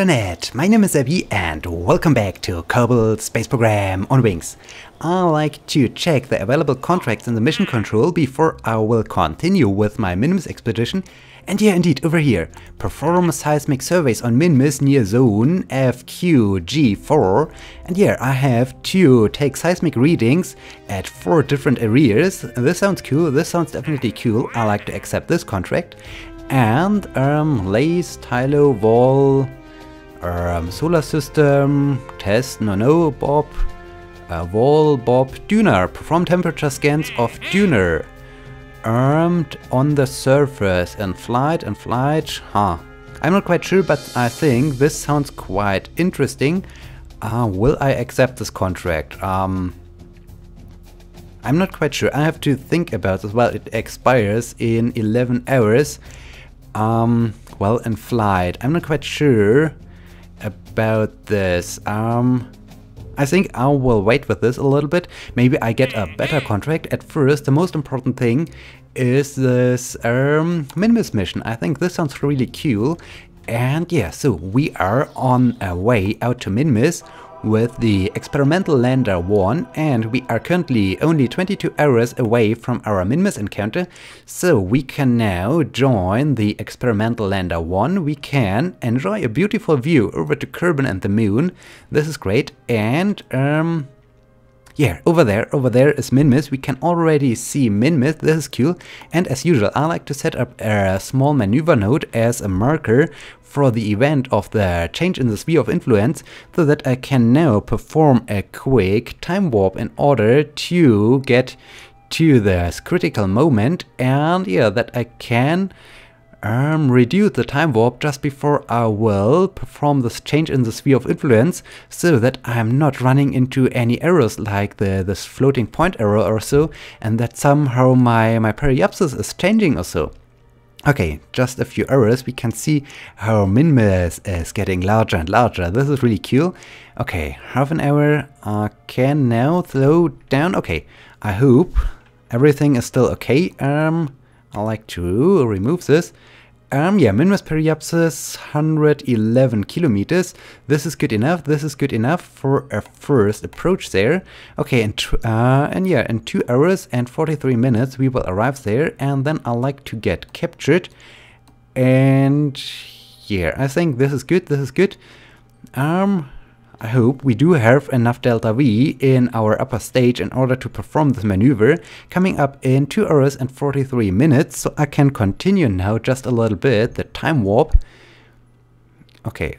Internet, my name is Abby and welcome back to Kerbal Space Program on Wings. I like to check the available contracts in the mission control before I will continue with my Minmus expedition. And yeah, indeed, over here, perform seismic surveys on Minmus near zone FQG4. And yeah, I have to take seismic readings at 4 different areas. This sounds cool, this sounds definitely cool. I like to accept this contract. And lace, tilo, wall, solar system, test, bob, wall, bob, Dunar, perform temperature scans of Dunar. Armed on the surface and flight, I'm not quite sure, but I think this sounds quite interesting. Will I accept this contract? I'm not quite sure, I have to think about this. Well, it expires in 11 hours. Well, in flight, I'm not quite sure about this. I think I will wait with this a little bit. Maybe I get a better contract. At first, the most important thing is this Minmus mission. I think this sounds really cool. And yeah, so we are on our way out to Minmus with the experimental lander 1, and we are currently only 22 hours away from our Minmus encounter, so we can now join the experimental lander 1. We can enjoy a beautiful view over to Kerbal and the moon. This is great. And yeah, over there is Minmus. We can already see Minmus. This is cool. And as usual, I like to set up a small maneuver node as a marker for the event of the change in the sphere of influence, so that I can now perform a quick time warp in order to get to this critical moment. And yeah, that I can reduce the time warp just before I will perform this change in the sphere of influence, so that I'm not running into any errors like this floating point error or so, and that somehow my periapsis is changing or so. Okay, just a few errors. We can see how Minmus is getting larger and larger. This is really cool. Okay, half an hour. I can now slow down. Okay, I hope everything is still okay. I like to remove this. Yeah, Minmus periapsis 111 kilometers. This is good enough. This is good enough for a first approach there. Okay, and yeah, in 2 hours and 43 minutes we will arrive there, and then I like to get captured. And yeah, I think this is good. This is good. I hope we do have enough delta V in our upper stage in order to perform this maneuver, coming up in 2 hours and 43 minutes, so I can continue now just a little bit the time warp. Okay,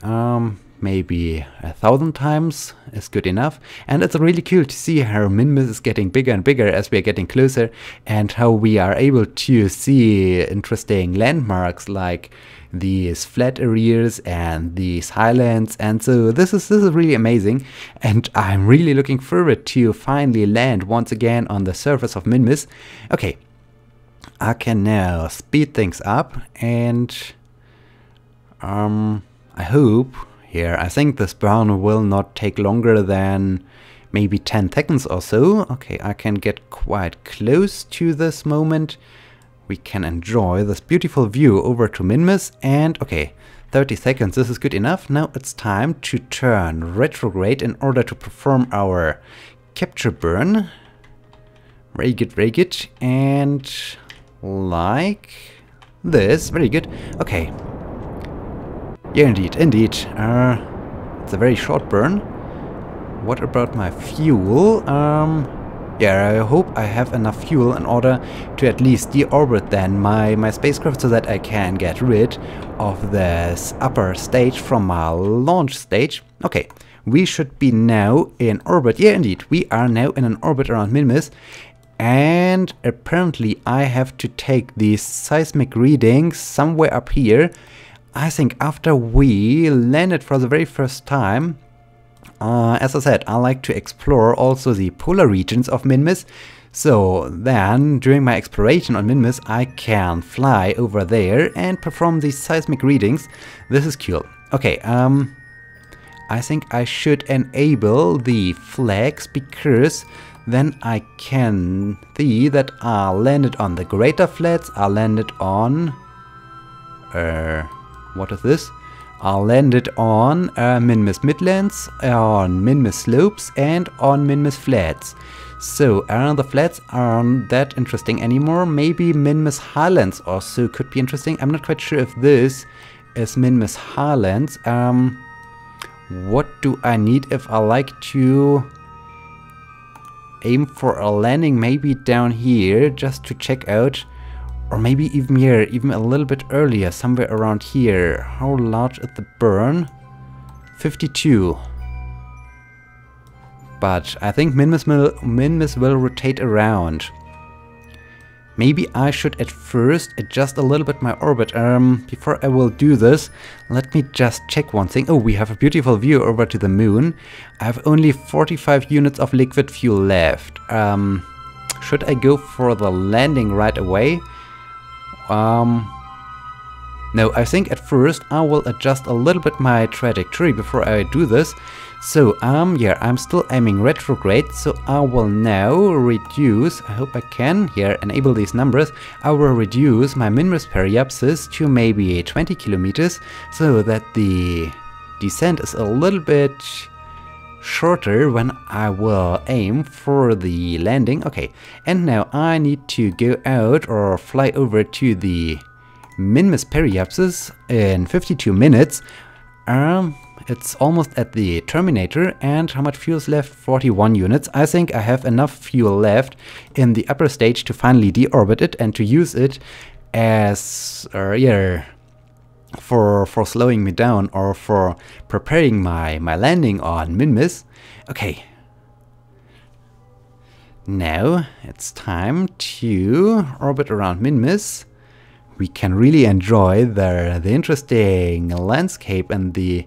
maybe 1,000 times is good enough. And it's really cool to see how Minmus is getting bigger and bigger as we are getting closer, and how we are able to see interesting landmarks like these flat areas and these highlands. And so this is really amazing, and I'm really looking forward to finally land once again on the surface of Minmus. Okay, I can now speed things up, and I hope here, I think this burn will not take longer than maybe 10 seconds or so. Okay, I can get quite close to this moment. We can enjoy this beautiful view over to Minmus, and okay, 30 seconds, this is good enough. Now it's time to turn retrograde in order to perform our capture burn. Very good, very good. And like this, very good. Okay. Yeah, indeed, indeed. It's a very short burn. What about my fuel? Yeah, I hope I have enough fuel in order to at least deorbit then my spacecraft, so that I can get rid of this upper stage from my launch stage. Okay, we should be now in orbit. Yeah, indeed, we are now in an orbit around Minmus. And apparently I have to take these seismic readings somewhere up here. I think after we landed for the very first time. As I said, I like to explore also the polar regions of Minmus. So then, during my exploration on Minmus, I can fly over there and perform these seismic readings. This is cool. Okay, I think I should enable the flags, because then I can see that I landed on the greater flats, I landed on... what is this? I landed on Minmus Midlands, on Minmus Slopes, and on Minmus Flats. So the flats aren't that interesting anymore. Maybe Minmus Highlands also could be interesting. I'm not quite sure if this is Minmus Highlands. What do I need if I like to aim for a landing? Maybe down here just to check out. Or maybe even here, even a little bit earlier, somewhere around here. How large is the burn? 52. But I think Minmus will rotate around. Maybe I should at first adjust a little bit my orbit. Before I will do this, let me just check one thing. Oh, we have a beautiful view over to the moon. I have only 45 units of liquid fuel left. Should I go for the landing right away? No, I think at first I will adjust a little bit my trajectory before I do this. So, yeah, I'm still aiming retrograde, so I will now reduce, I hope I can, here, enable these numbers. I will reduce my Minmus periapsis to maybe 20 kilometers, so that the descent is a little bit shorter when I will aim for the landing. Okay, and now I need to go out or fly over to the Minmus periapsis in 52 minutes. It's almost at the terminator, and how much fuel is left? 41 units. I think I have enough fuel left in the upper stage to finally deorbit it and to use it as yeah, for slowing me down or for preparing my landing on Minmus. Okay. Now it's time to orbit around Minmus. We can really enjoy the interesting landscape and the...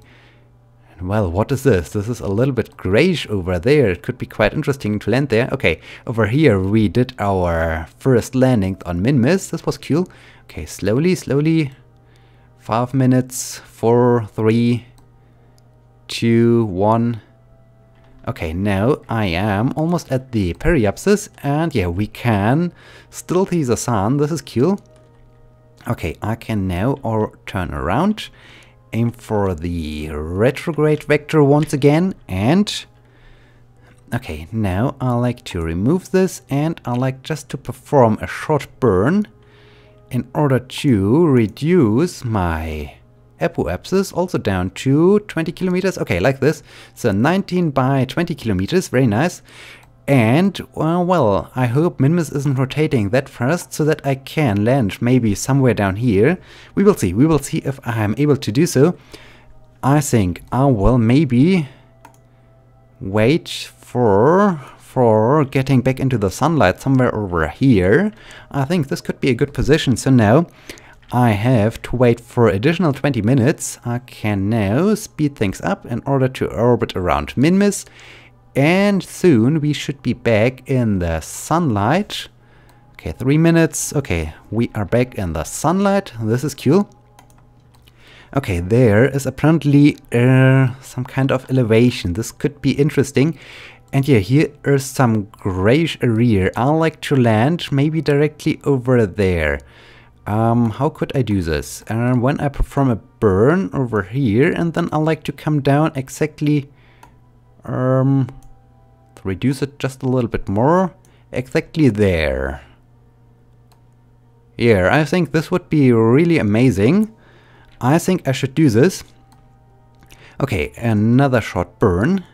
Well, what is this? This is a little bit grayish over there. It could be quite interesting to land there. Okay, over here we did our first landing on Minmus. This was cool. Okay, slowly, slowly. 5 minutes, 4, 3, 2, 1. Okay, now I am almost at the periapsis, and yeah, we can still see the sun. This is cool. Okay, I can now turn around, aim for the retrograde vector once again, and okay, now I like to remove this, and I like just to perform a short burn in order to reduce my apoapsis also down to 20 kilometers. Okay, like this. So 19 by 20 kilometers, very nice. And, well, I hope Minmus isn't rotating that fast so that I can land maybe somewhere down here. We will see. We will see if I'm able to do so. I think I will maybe wait for getting back into the sunlight somewhere over here. I think this could be a good position. So now I have to wait for additional 20 minutes. I can now speed things up in order to orbit around Minmus. And soon we should be back in the sunlight. Okay, 3 minutes. Okay, we are back in the sunlight. This is cool. Okay, there is apparently some kind of elevation. This could be interesting. And yeah, here is some grayish area. I like to land maybe directly over there. How could I do this? When I perform a burn over here, and then I like to come down exactly... reduce it just a little bit more. Exactly there. Yeah, I think this would be really amazing. I think I should do this. Okay, another short burn.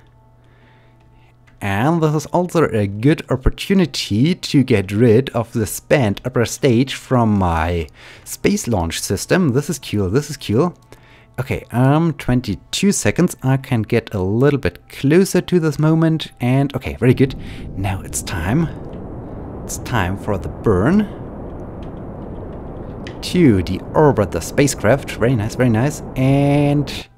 And this is also a good opportunity to get rid of the spent upper stage from my space launch system. This is cool, this is cool. Okay, 22 seconds. I can get a little bit closer to this moment. And okay, very good. Now it's time. It's time for the burn. To deorbit the spacecraft. Very nice, very nice. And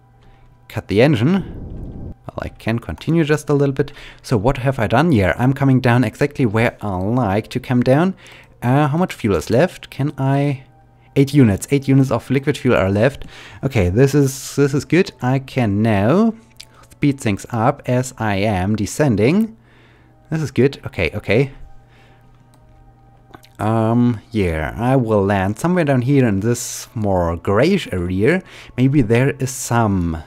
cut the engine. Well, I can continue just a little bit. So what have I done? Yeah, I'm coming down exactly where I like to come down. How much fuel is left? Can I... 8 units. 8 units of liquid fuel are left. Okay, this is good. I can now speed things up as I am descending. This is good. Okay, okay. Yeah, I will land somewhere down here in this more grayish area. Maybe there is some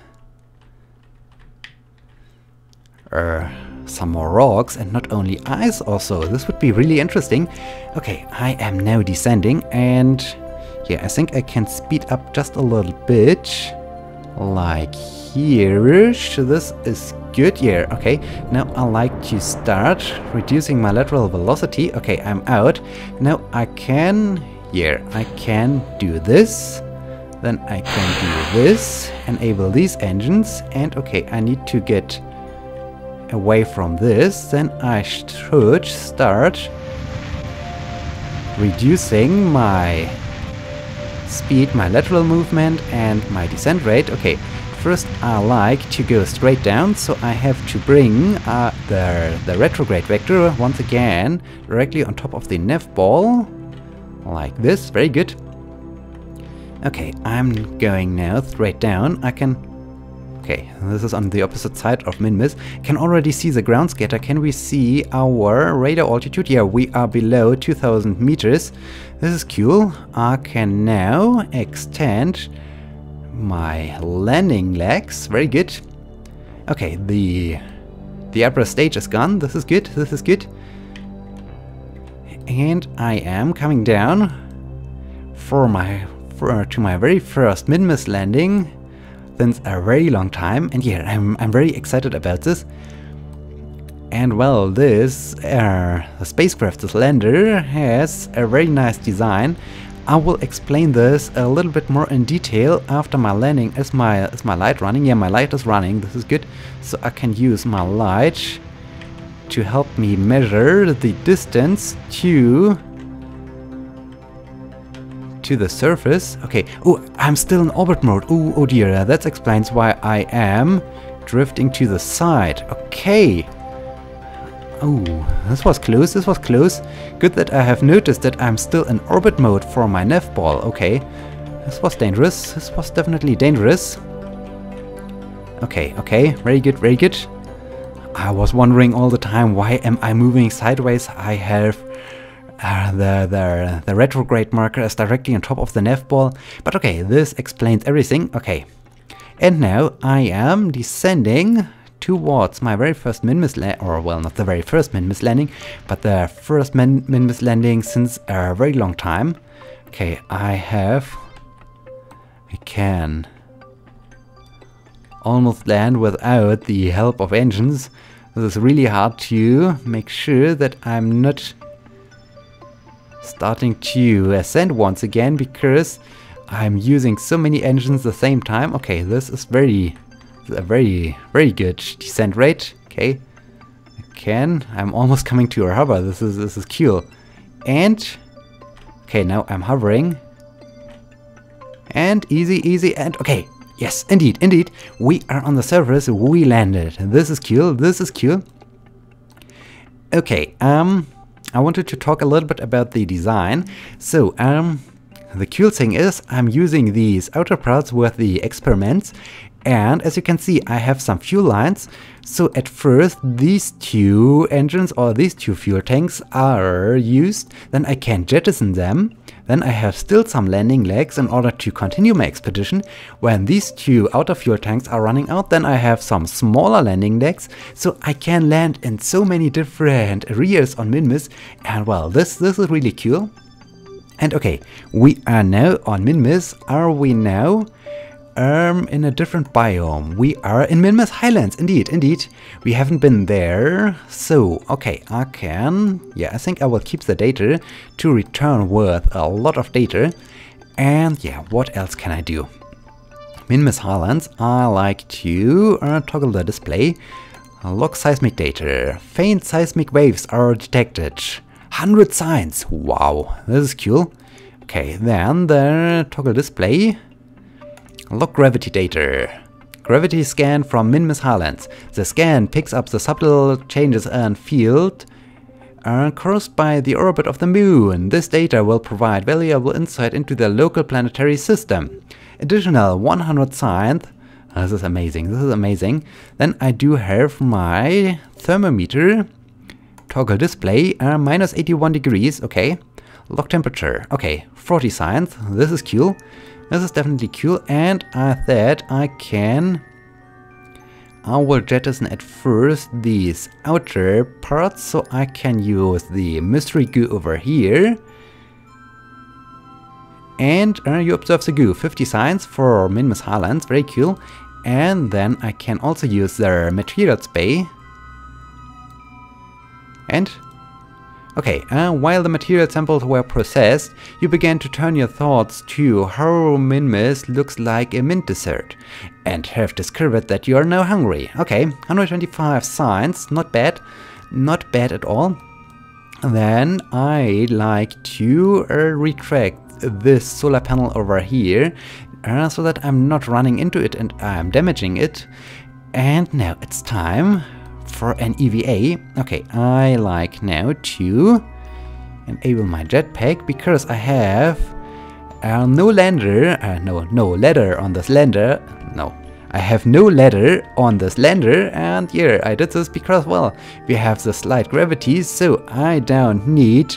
more rocks and not only ice also. This would be really interesting. Okay, I am now descending and yeah, I think I can speed up just a little bit. Like here-ish. This is good. Yeah, okay. Now I like to start reducing my lateral velocity. Okay, I'm out. Now I can, yeah, I can do this. Then I can do this. Enable these engines. And okay, I need to get away from this. Then I should start reducing my speed, my lateral movement, and my descent rate. Okay, first I like to go straight down, so I have to bring the retrograde vector once again directly on top of the nav ball, like this. Very good. Okay, I'm going now straight down. I can... Okay, this is on the opposite side of Minmus. Can already see the ground scatter. Can we see our radar altitude? Yeah, we are below 2000 meters. This is cool. I can now extend my landing legs. Very good. Okay, the upper stage is gone. This is good. This is good. And I am coming down to my very first Minmus landing since a very long time, and yeah, I'm very excited about this. And well, this the spacecraft, this lander, has a very nice design. I will explain this a little bit more in detail after my landing. Is my light running? Yeah, my light is running. This is good. So I can use my light to help me measure the distance to the surface. Okay. Oh, I'm still in orbit mode. Oh dear. That explains why I am drifting to the side. Okay. Oh, this was close. This was close. Good that I have noticed that I'm still in orbit mode for my nav ball. Okay. This was dangerous. This was definitely dangerous. Okay, okay. Very good, very good. I was wondering all the time, why am I moving sideways? I have the retrograde marker is directly on top of the nav ball. But okay, this explains everything. Okay. And now I am descending towards my very first Minmus landing, or well, not the very first Minmus landing, but the first Minmus landing since a very long time. Okay, I can almost land without the help of engines. This is really hard to make sure that I'm not starting to ascend once again because I'm using so many engines at the same time. Okay, this is a very good descent rate. Okay, I'm almost coming to a hover. This is cool. And okay, now I'm hovering. And easy, and okay, yes, indeed, we are on the surface. We landed. This is cool. This is cool. Okay, I wanted to talk a little bit about the design. So, the cool thing is I'm using these outer parts with the experiments, and as you can see, I have some fuel lines. So at first these two engines or these two fuel tanks are used, then I can jettison them. Then I have still some landing legs in order to continue my expedition. When these two outer fuel tanks are running out, then I have some smaller landing legs, so I can land in so many different areas on Minmus. And well, this is really cool. And okay, we are now on Minmus. Are we now in a different biome? We are in Minmus Highlands, indeed. We haven't been there. So, okay, I think I will keep the data to return with a lot of data. And yeah, what else can I do? Minmus Highlands, I like to toggle the display. Log seismic data. Faint seismic waves are detected. 100 signs. Wow, this is cool. Okay, then the toggle display. Log gravity data. Gravity scan from Minmus Highlands. The scan picks up the subtle changes in field caused by the orbit of the moon. This data will provide valuable insight into the local planetary system. Additional 100 signs. This is amazing. This is amazing. Then I do have my thermometer toggle display. Minus 81 degrees. Okay. Lock temperature. Okay, 40 science. This is cool. This is definitely cool. And I thought I will jettison at first these outer parts so I can use the mystery goo over here. And you observe the goo. 50 science for Minmus Highlands. Very cool. And then I can also use the material spay. And okay, while the material samples were processed, you began to turn your thoughts to how Minmus looks like a mint dessert, and have discovered that you are now hungry. Okay, 125 science, not bad at all. Then I'd like to retract this solar panel over here, so that I'm not running into it and I'm damaging it. And now it's time for an EVA. Okay, I like now to enable my jetpack because I have no ladder on this lander. No, I have no ladder on this lander, and yeah, I did this because, well, we have the slight gravity, so I don't need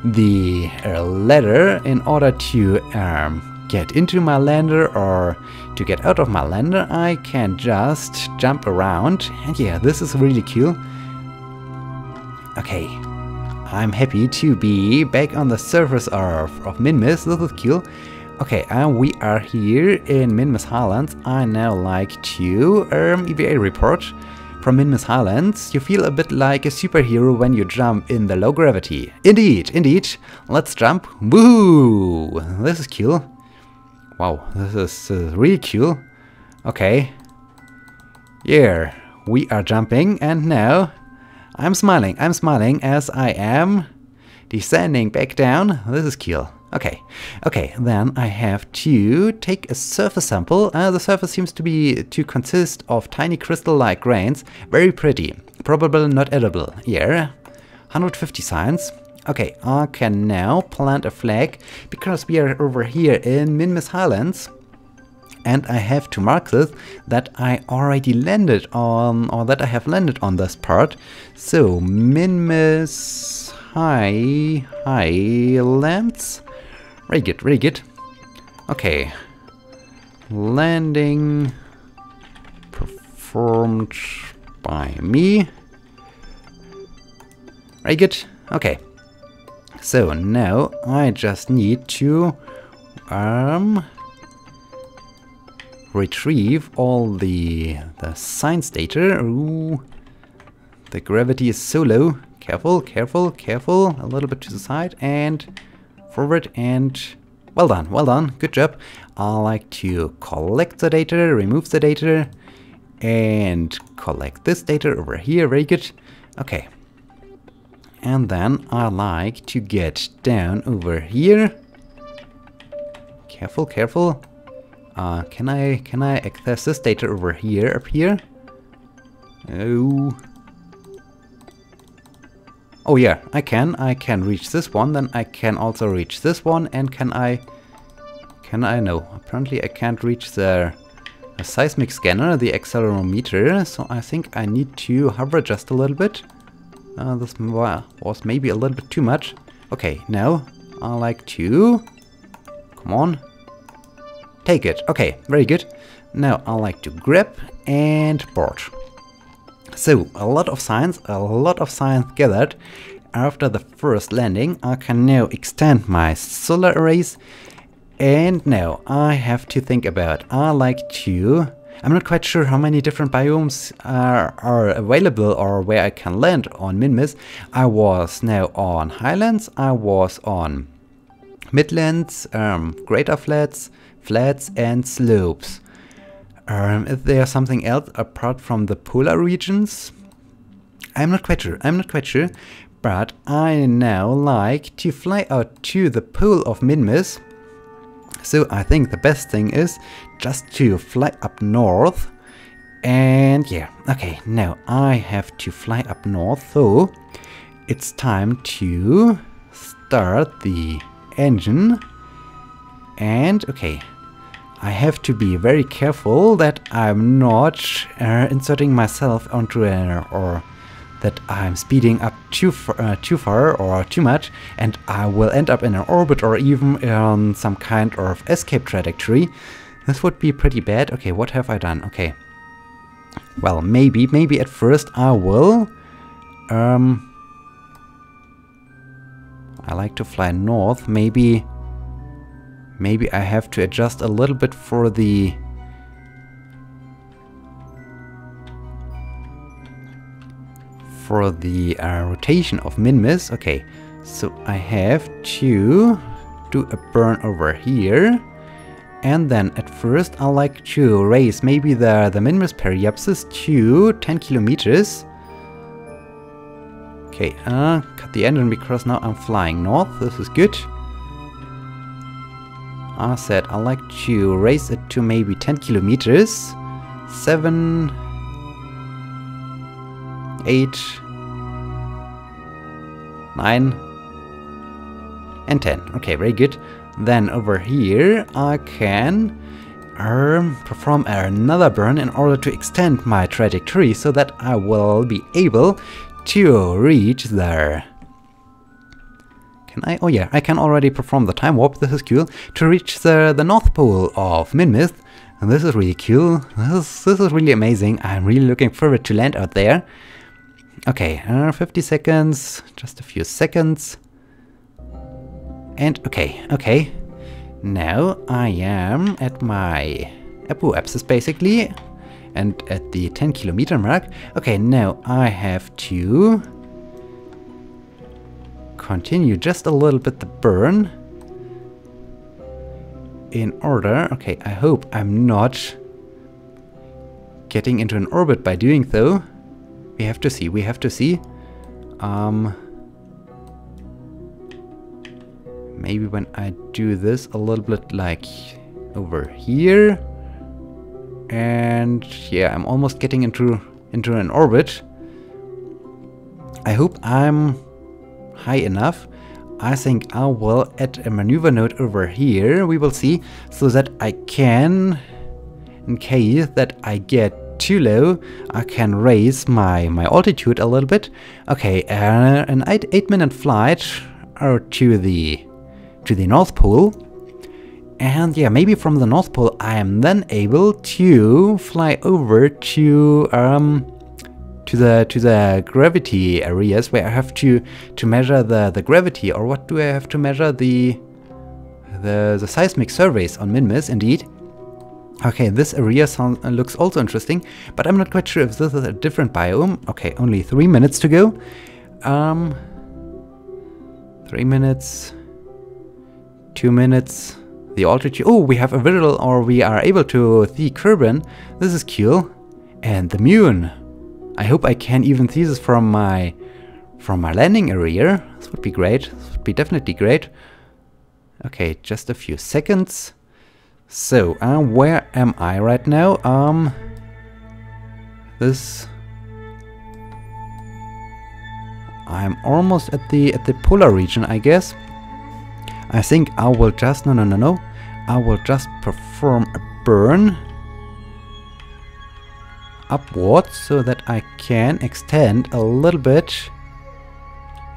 the ladder in order to get into my lander or to get out of my lander. I can just jump around, and yeah, this is really cool. Okay, I'm happy to be back on the surface of Minmus. This is cool. Okay, we are here in Minmus Highlands. I now like to EVA report from Minmus Highlands. You feel a bit like a superhero when you jump in the low gravity. Indeed. Let's jump. Woo! This is cool. Wow, this is really cool. Okay. Yeah, we are jumping, and now I'm smiling as I am descending back down. This is cool. Okay, then I have to take a surface sample. The surface seems to consist of tiny crystal-like grains. Very pretty. Probably not edible. Yeah. 150 science. Okay, I can now plant a flag because we are over here in Minmus Highlands. And I have to mark this that I already landed on, or that I have landed on this part. So, Minmus Highlands. Very good. Okay. Landing performed by me. Very good. Okay. So now I just need to retrieve all the science data. Ooh, the gravity is so low. Careful. A little bit to the side and forward, and well done. Good job. I like to collect the data, remove the data, and collect this data over here. Very good. Okay. And then I like to get down over here. Careful. Can I access this data over here, up here? Oh yeah, I can reach this one, then I can also reach this one, and can I no, apparently I can't reach the seismic scanner, the accelerometer, so I think I need to hover just a little bit. This was maybe a little bit too much. Okay, now I like to... Come on. Take it. Okay, very good. Now I like to grab and board. So, a lot of science gathered. After the first landing, I can now extend my solar arrays. And now I have to think about... I'm not quite sure how many different biomes are available or where I can land on Minmus. I was now on Highlands, I was on Midlands, Greater Flats, Flats and Slopes. Is there something else apart from the polar regions? I'm not quite sure, but I now like to fly out to the pole of Minmus. So I think the best thing is just to fly up north. And yeah, okay, now I have to fly up north, so it's time to start the engine. And okay, I have to be very careful that I'm not inserting myself onto that I'm speeding up too far or too much, and I will end up in an orbit or even on some kind of escape trajectory. This would be pretty bad. Okay, what have I done? Okay. Well, maybe at first I will. I like to fly north. Maybe I have to adjust a little bit for the rotation of Minmus. Okay, so I have to do a burn over here. And then at first I like to raise maybe the Minmus periapsis to 10 kilometers. Okay, cut the engine because now I'm flying north. This is good. I said I like to raise it to maybe 10 kilometers. 7, 8, 9, and 10. Okay, very good. Then over here I can perform another burn in order to extend my trajectory so that I will be able to reach there. Can I? Oh yeah, I can already perform the time warp. This is cool. To reach the North Pole of Minmus. And this is really cool. This is really amazing. I'm really looking forward to land out there. Okay, 50 seconds, just a few seconds. And okay. Now I am at my apoapsis basically. And at the 10 kilometer mark. Okay, now I have to continue just a little bit the burn. In order, okay, I hope I'm not getting into an orbit by doing so. We have to see. Maybe when I do this a little bit like over here. And yeah, I'm almost getting into an orbit. I hope I'm high enough. I think I will add a maneuver node over here. We will see, so that I can, in case that I get too low, I can raise my altitude a little bit. Okay, an 8-minute flight to the North Pole. And yeah, maybe from the North Pole I am then able to fly over to the gravity areas where I have to measure the gravity, or what do I have to measure? The seismic surveys on Minmus, indeed. Okay, this area looks also interesting, but I'm not quite sure if this is a different biome. Okay, only 3 minutes to go. 3 minutes, 2 minutes. The altitude. Oh, we have a visual, or we are able to see Kerbal. This is cool. And the moon. I hope I can even see this from my landing area. This would be great. This would be definitely great. Okay, just a few seconds. So, where am I right now? I'm almost at the polar region, I guess. I think I will just no. I will just perform a burn upwards so that I can extend a little bit.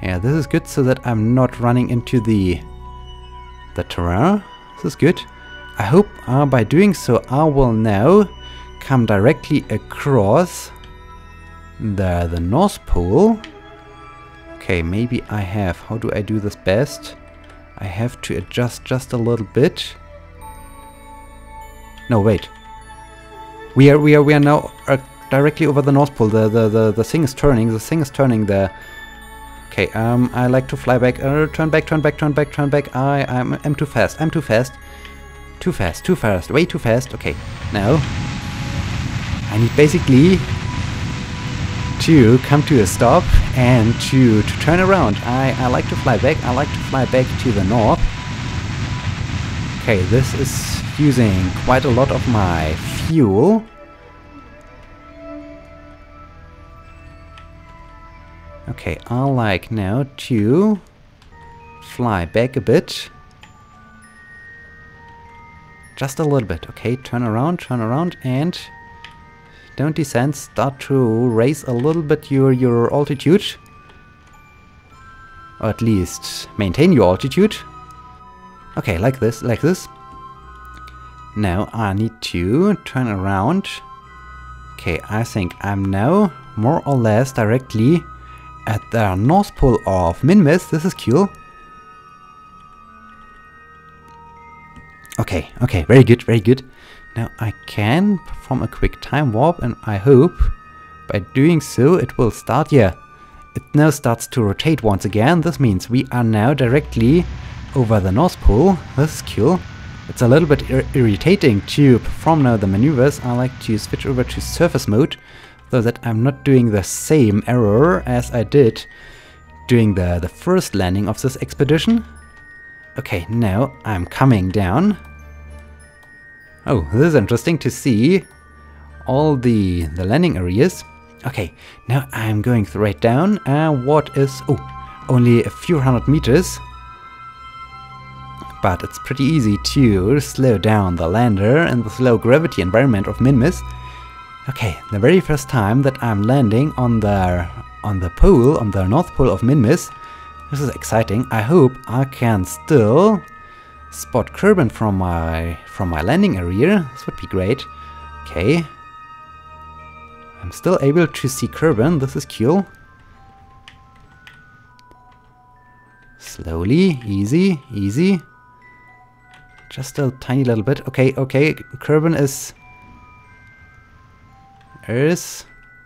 Yeah, this is good, so that I'm not running into the terrain. This is good. I hope by doing so I will now come directly across the North Pole. Okay, maybe I have. How do I do this best? I have to adjust just a little bit. No, wait. We are now directly over the North Pole. The thing is turning. The thing is turning there. Okay. I like to fly back. Turn back. I'm too fast. Too fast. Way too fast. Okay. Now I need basically to come to a stop and to turn around. I like to fly back. I like to fly back to the north. Okay, this is using quite a lot of my fuel. Okay, I like now to fly back a bit. Just a little bit. Okay, turn around and don't descend. Start to raise a little bit your altitude. Or at least maintain your altitude. Okay, like this, like this. Now I need to turn around. Okay, I think I'm now more or less directly at the North Pole of Minmus. This is cool. Okay, okay, very good, very good. Now I can perform a quick time warp, and I hope by doing so it will start, yeah, it now starts to rotate once again. This means we are now directly over the North Pole. This is cool. It's a little bit irritating to perform now the maneuvers. I like to switch over to surface mode so that I'm not doing the same error as I did during the first landing of this expedition. Okay, now I'm coming down. Oh, this is interesting to see all the landing areas. Okay, now I'm going right down. What is... oh, only a few hundred meters. But it's pretty easy to slow down the lander in the slow gravity environment of Minmus. Okay, the very first time that I'm landing on the pole, on the North Pole of Minmus. This is exciting. I hope I can still spot Kerbal from my landing area. This would be great. Okay. I'm still able to see Kerbal. This is cool. Slowly, easy, easy. Just a tiny little bit. Okay, okay. Kerbal is...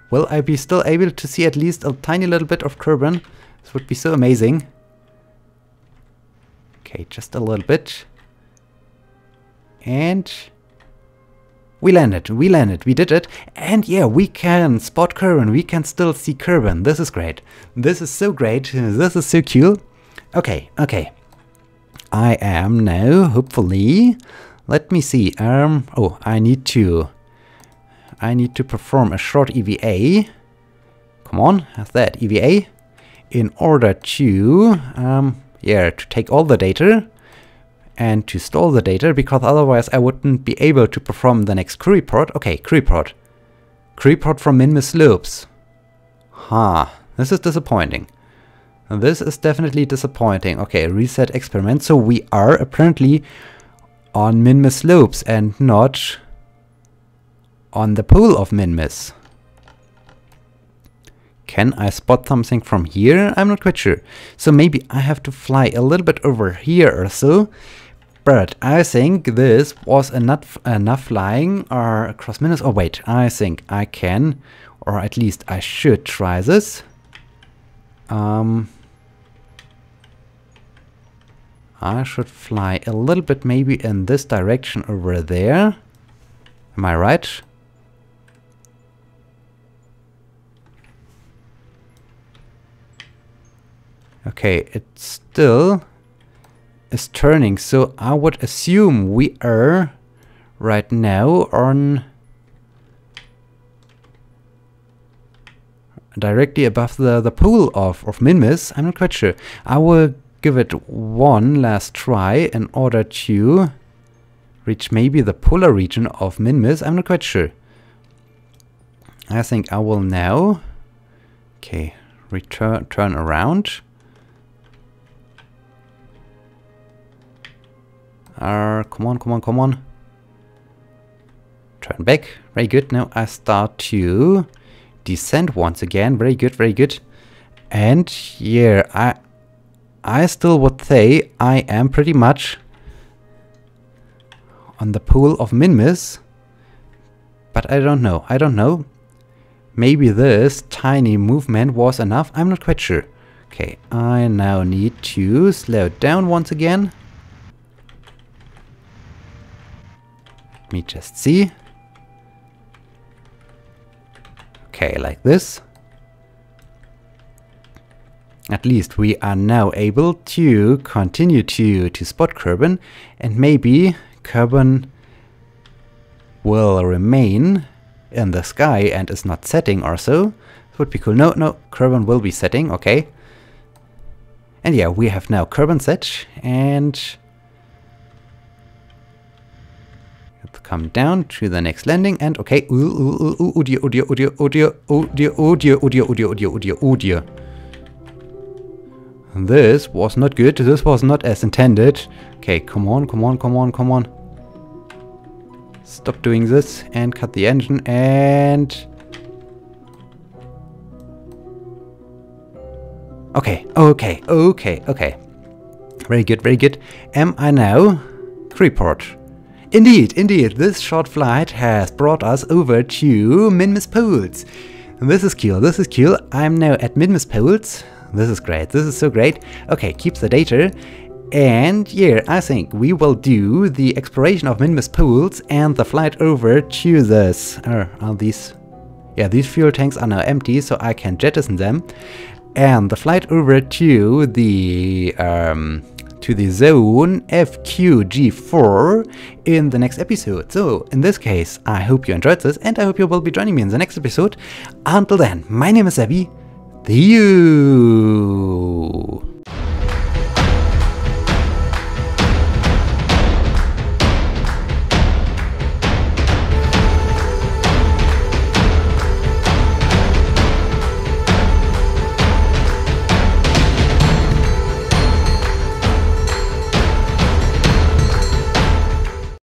will I be still able to see at least a tiny little bit of Kerbal? This would be so amazing. Okay, just a little bit. And... we landed, we did it. And yeah, we can spot Kerbal, we can still see Kerbal. This is great. This is so great. This is so cool. Okay, okay. I am now, hopefully... let me see. Oh, I need to perform a short EVA. Come on, have that EVA. In order to, yeah, to take all the data and to store the data, because otherwise I wouldn't be able to perform the next crew report. Okay, crew report. Crew report from Minmus slopes. Huh, this is disappointing. This is definitely disappointing. Okay, reset experiment. So we are apparently on Minmus slopes and not on the pole of Minmus. Can I spot something from here? I'm not quite sure. So maybe I have to fly a little bit over here or so. But I think this was enough flying or across Minmus. Oh wait, I think I can, or at least I should try this. I should fly a little bit maybe in this direction over there. Am I right? Okay, it still is turning, so I would assume we are right now on directly above the pole of Minmus. I'm not quite sure. I will give it one last try in order to reach maybe the polar region of Minmus. I'm not quite sure. I think I will now, okay, turn around. Come on, come on, come on. Turn back. Very good. Now I start to descend once again. Very good, very good. And yeah, I still would say I am pretty much on the pole of Minmus. But I don't know. I don't know. Maybe this tiny movement was enough. I'm not quite sure. Okay, I now need to slow down once again. Let me just see. Okay, like this. At least we are now able to continue to spot Kerbal, and maybe Kerbal will remain in the sky and is not setting or so. It would be cool. No, no, Kerbal will be setting, okay. And yeah, we have now Kerbal set, and come down to the next landing, and okay, oh dear, oh dear, oh dear, oh dear, oh dear, oh dear, oh dear, oh dear, oh dear, oh dear, oh dear. This was not good, this was not as intended. Okay, come on, come on, come on, come on. Stop doing this and cut the engine and... Okay, okay, okay, okay. Very good, very good. Am I now? Report. Indeed, indeed, this short flight has brought us over to Minmus Poles. This is cool, this is cool. I'm now at Minmus Poles. This is great, this is so great. Okay, keep the data. And yeah, I think we will do the exploration of Minmus Poles and the flight over to this. Are these... Yeah, these fuel tanks are now empty, so I can jettison them. And the flight over to the zone FQG4 in the next episode. So in this case, I hope you enjoyed this, and I hope you will be joining me in the next episode. Until then, my name is Abby. See you.